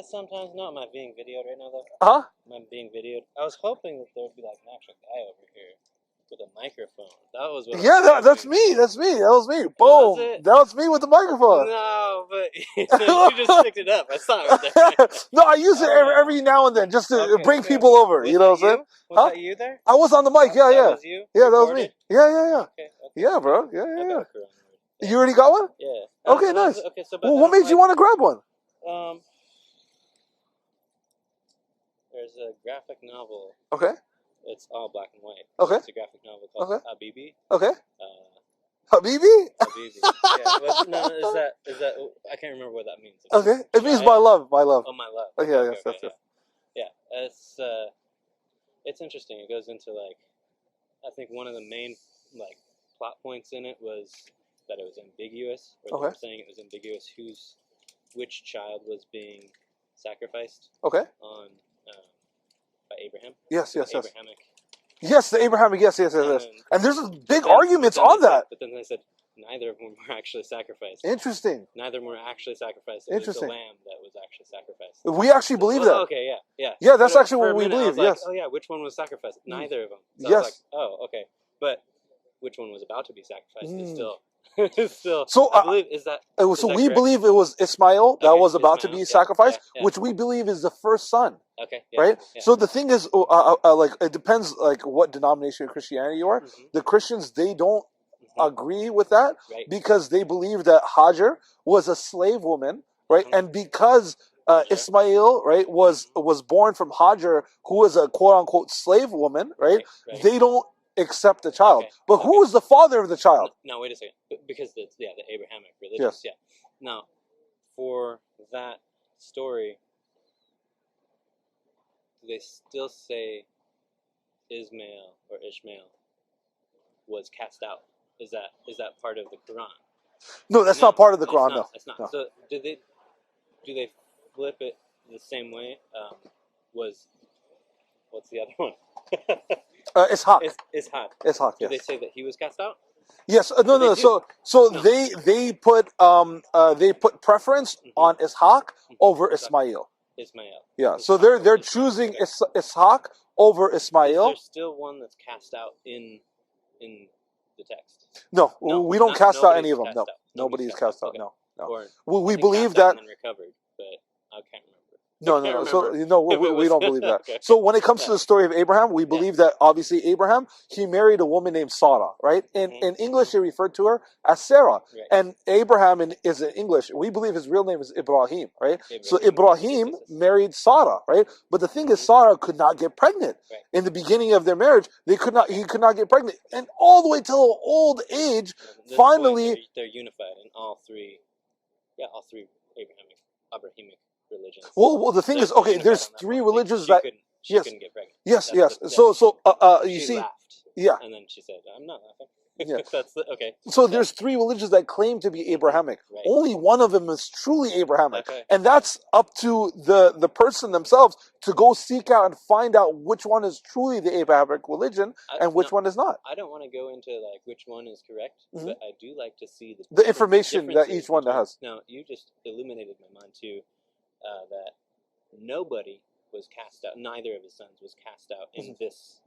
sometimes. No, am I being videoed right now, though? Huh? Am I being videoed? I was hoping that there would be like an actual guy over here with a microphone. That was what. Yeah, that's me. That's me. That was me. Was Boom. it? That was me with the microphone. No, but you just picked it up. I saw it right there. No, I use it every now and then just to bring people over. Was you know what I'm saying? Was that you there? I was on the mic. Yeah, That yeah. was you? Yeah, that was Recorded? me. Yeah. Okay. Yeah, bro. Yeah. I got a Corona. You already got one? Yeah. Okay, nice. Okay, so Well, what made you want to grab one? There's a graphic novel. Okay. It's all black and white. Okay. It's a graphic novel called Habibi. Okay. Habibi? Habibi. Yeah. But no, is that? I can't remember what that means. Okay. It means my love. My love. Oh, my love. Okay. Yes. That's it. Yeah. It's interesting. It goes into like, I think one of the main like plot points in it was that it was ambiguous. Or they were saying it was ambiguous which child was being sacrificed. Okay. On by Abraham. Yes. Abrahamic. Yes, the Abrahamic. Yes. And there's big arguments on that. But then they said neither of them were actually sacrificed. Interesting. Neither of them were actually sacrificed. It was the lamb that was actually sacrificed. We actually believe that. Okay, yeah. Yeah, that's actually what we believe. Like, yes. Oh yeah, which one was sacrificed? Neither of them. So yes. I was like, oh, okay. But which one was about to be sacrificed is still. So I believe is that. So we believe it was Ismail that was about to be sacrificed, which we believe is the first son. Okay. Right. Yeah. So the thing is, like it depends, like what denomination of Christianity you are. Mm-hmm. The Christians, they don't agree with that because they believe that Hajar was a slave woman, right? And because Ismail, right, was born from Hajar, who was a quote unquote slave woman, right? They don't accept the child. But who is the father of the child? No, wait a second. Because the Abrahamic religion. Yes. Yeah. Now, for that story, do they still say Ishmael was cast out? Is that part of the Quran? No, that's not part of the Quran. No, it's not. No. So do they flip it the same way? What's the other one? Ishaq. Ishaq. Ishaq. Yes. Do they say that he was cast out? Yes. No. So they put preference on Ishaq over Ismail. Ismail. Yeah. So they're choosing Ishaq over Ismail. Is there still one that's cast out in the text? No, we don't cast out any of them. No, nobody's cast out. No. We believe that. And then recovered, but I can't remember. No. So we don't believe that. Okay. So when it comes to the story of Abraham, we believe that obviously Abraham, he married a woman named Sarah, right? In English, they refer to her as Sarah. Right. And Abraham is in English. We believe his real name is Ibrahim, right? So Ibrahim married Sarah, right? But the thing is, Sarah could not get pregnant. Right. In the beginning of their marriage, he could not get pregnant. And all the way till old age, finally... They're unified in all three Abrahamic religions. Well, the thing is, okay, there's three religions that she couldn't get pregnant. Yes. You see, laughed. Yeah. And then she said, "I'm not laughing." Yeah. Okay. So there's three religions that claim to be Abrahamic. Right. Only one of them is truly Abrahamic, and that's up to the person themselves to go seek out and find out which one is truly the Abrahamic religion and which one is not. I don't want to go into like which one is correct, but I do like to see the information that each one has. No, you just illuminated my mind too. That nobody was cast out. Neither of his sons was cast out in this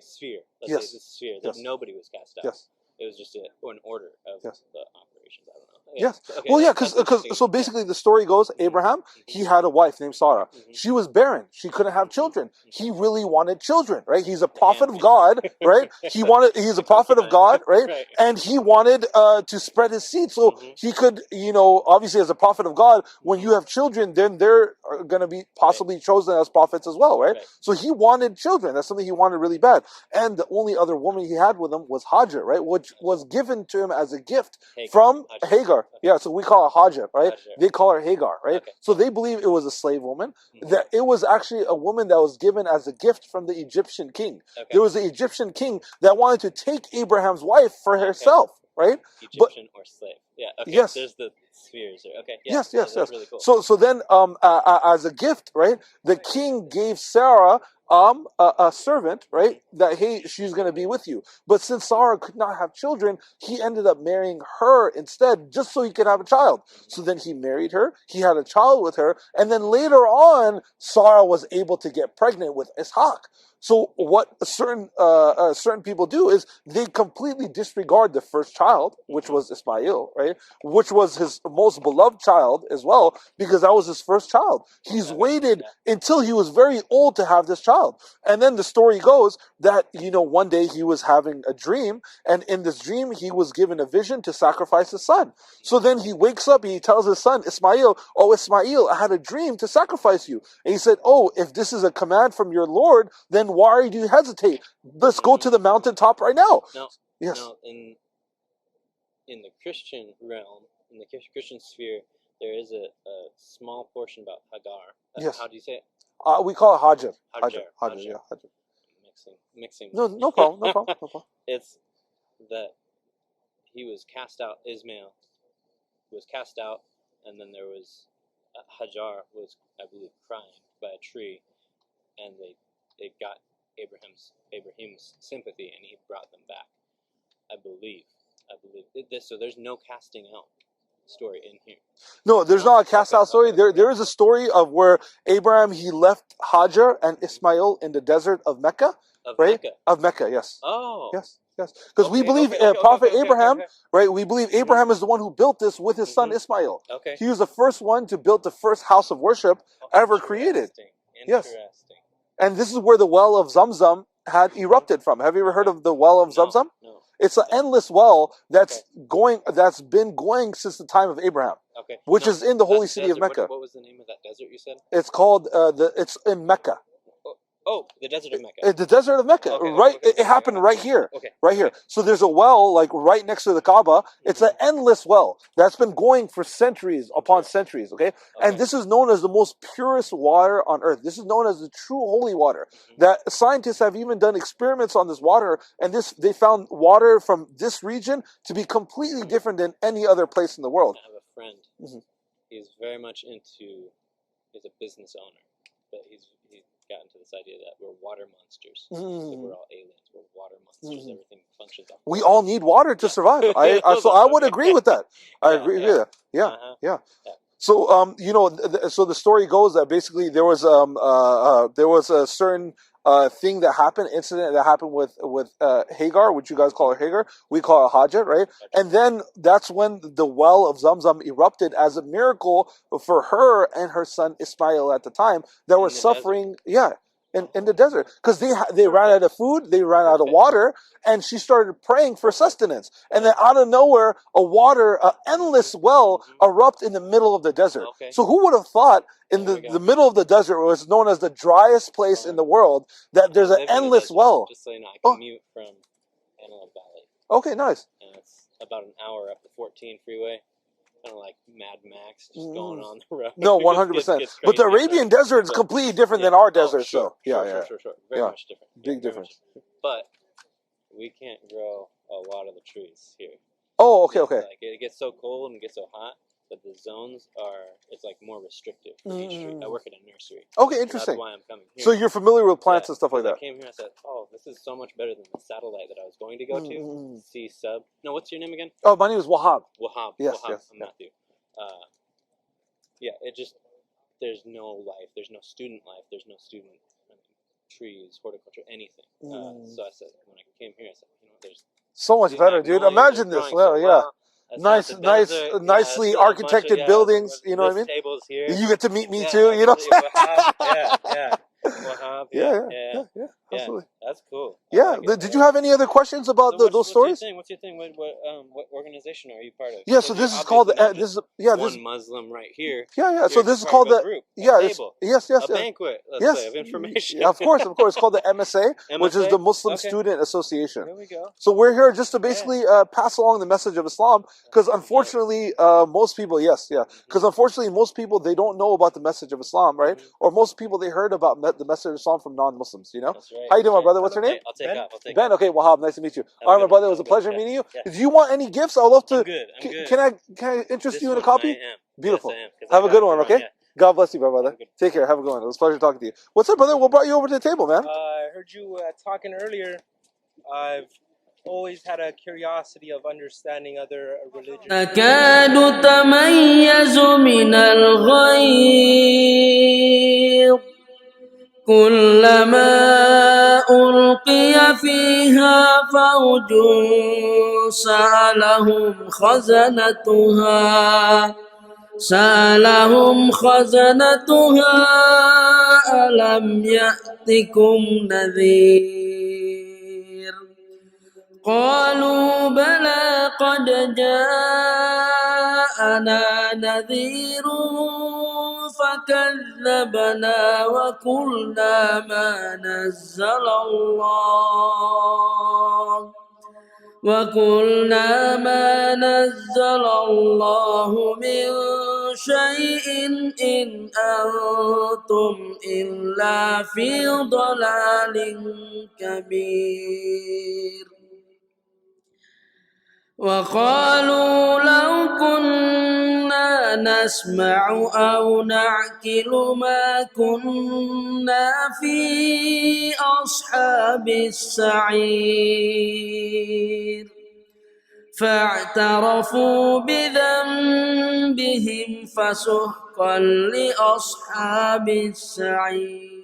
sphere. Let's say this sphere. That nobody was cast out. Yes. It was just an order of the operations. I don't know. Yes. Okay, well, yeah, because so basically the story goes, Abraham, he had a wife named Sarah. She was barren. She couldn't have children. He really wanted children, right? He's a prophet of God, right? He's a prophet of God, right? And he wanted to spread his seed. So he could, obviously as a prophet of God, when you have children, then they're going to be possibly chosen as prophets as well, right? So he wanted children. That's something he wanted really bad. And the only other woman he had with him was Hajar, right? Which was given to him as a gift from Hagar. Yeah, so we call her Hajar, right? They call her Hagar, right? So they believe it was a slave woman. That it was actually a woman that was given as a gift from the Egyptian king. There was an Egyptian king that wanted to take Abraham's wife for herself, right? Egyptian or slave. Yeah. Okay. Yes. There's the spheres there. Okay. Yeah, yes. That's really cool. So then, as a gift, right? The king gave Sarah a servant, right? That, hey, she's going to be with you. But since Sarah could not have children, he ended up marrying her instead, just so he could have a child. So then he married her, he had a child with her, and then later on, Sarah was able to get pregnant with Ishaq. So what certain people do is they completely disregard the first child, which was Ismail, right? Which was his most beloved child as well, because that was his first child. He's waited until he was very old to have this child. And then the story goes that, one day he was having a dream, and in this dream he was given a vision to sacrifice his son. So then he wakes up and he tells his son, Ismail, oh Ismail, I had a dream to sacrifice you. And he said, oh, if this is a command from your Lord, then why do you hesitate? Let's go to the mountaintop right now. Yes. Now, in the Christian realm, in the Christian sphere, there is a small portion about Hagar. Yes. How do you say it? We call it Hajar. Hajar. Yeah, Hajar. Mixing. No problem. It's that he was cast out. Ismail was cast out, and then there was Hajar was, I believe, crying by a tree, and they got Abraham's sympathy, and he brought them back. I believe this. So there's no casting out story in here. No, there's not a cast out story. There is a story of where Abraham, he left Hajar and Ismail in the desert of Mecca. Of Mecca, yes. Oh. Yes. Because we believe Prophet Abraham, right? We believe Abraham is the one who built this with his son Ismail. Okay. He was the first one to build the first house of worship ever created. Yes. And this is where the well of Zamzam had erupted from. Have you ever heard of the well of Zamzam? No. It's an endless well that's been going since the time of Abraham. Okay. Which is in the holy city of Mecca. What was the name of that desert you said? It's called it's in Mecca. Oh, the desert of Mecca. The desert of Mecca, right? It happened right here, right here. So there's a well like right next to the Kaaba. It's an endless well that's been going for centuries upon centuries. Okay, and this is known as the most purest water on earth. This is known as the true holy water. That scientists have even done experiments on this water, and they found water from this region to be completely different than any other place in the world. I have a friend. He's very much into. He's a business owner, but he's gotten to this idea that we're water monsters. So we're all aliens. We're water monsters. Everything functions off. We all need water to survive. So I would agree with that. I agree with that. Yeah. So so the story goes that basically there was a certain incident that happened with Hagar, which you guys call her Hagar, we call her Hajar, right? And then that's when the well of Zamzam erupted as a miracle for her and her son Ismail at the time that were suffering, in the desert, because they ran out of food, they ran out of water, and she started praying for sustenance. And then out of nowhere, an endless well erupt in the middle of the desert. So who would have thought in the middle of the desert, where it's known as the driest place in the world, that there's an endless well? Just so you know, I commute from Antelope Valley. Okay, nice. And it's about an hour up the 14 freeway. Kind of like Mad Max, just going on the road. No, 100%. But the Arabian desert is completely different than our desert, Sure. Very much different. Big difference. But we can't grow a lot of the trees here. Oh, okay. Like it gets so cold and it gets so hot that the zones it's like more restrictive for each tree. I work at a nursery. Okay, interesting. That's why I'm coming here. So you're familiar with plants and stuff like that. I came here and I said, oh, this is so much better than the satellite that I was going to go to. C-Sub. No, what's your name again? Oh, my name is Wahab. Wahab. Yes. I'm Matthew. It just, there's no life. There's no student life. There's no student trees, horticulture, anything. So I said, when I came here, I said, there's so much better, dude. Imagine this. Nicely architected buildings. You know what I mean? Tables here. You get to meet me too. You know. Yeah. Absolutely. That's cool. Yeah. Did you have any other questions about those stories? What's your thing? What organization are you part of? Yeah. So this is called one Muslim right here. Yeah. So this is called the Yes. A banquet. Let's say, of information. Of course. It's called the MSA, which is the Muslim Student Association. There we go. So we're here just to basically pass along the message of Islam, because unfortunately, most people, because unfortunately most people, they don't know about the message of Islam, right? Or most people, they heard about the message of Islam from non-Muslims. You know. That's right. How you doing, my brother? What's your name? I'll take off. Ben. Okay, Wahab. Nice to meet you. All right, my brother. It was a pleasure meeting you. Do you want any gifts? I'd love to. I'm good. Can I interest you in a copy? I am. Beautiful. Yes, I am, have a good one. Okay. God bless you, my brother. Take care. Have a good one. It was a pleasure talking to you. What's up, brother? What brought you over to the table, man? I heard you talking earlier. I've always had a curiosity of understanding other religions. تكاد تميز من الغيظ كلما ألقي فيها فوج سألهم خزنتها ألم يأتكم نذير قالوا بلى قد جاءنا نذير فكذبنا وقلنا ما نزل الله من شيء إن أنتم إلا في ضلال كبير وقالوا لو كنا نسمع أو نعقل ما كنا في أصحاب السعير فاعترفوا بذنبهم فسحقا لأصحاب السعير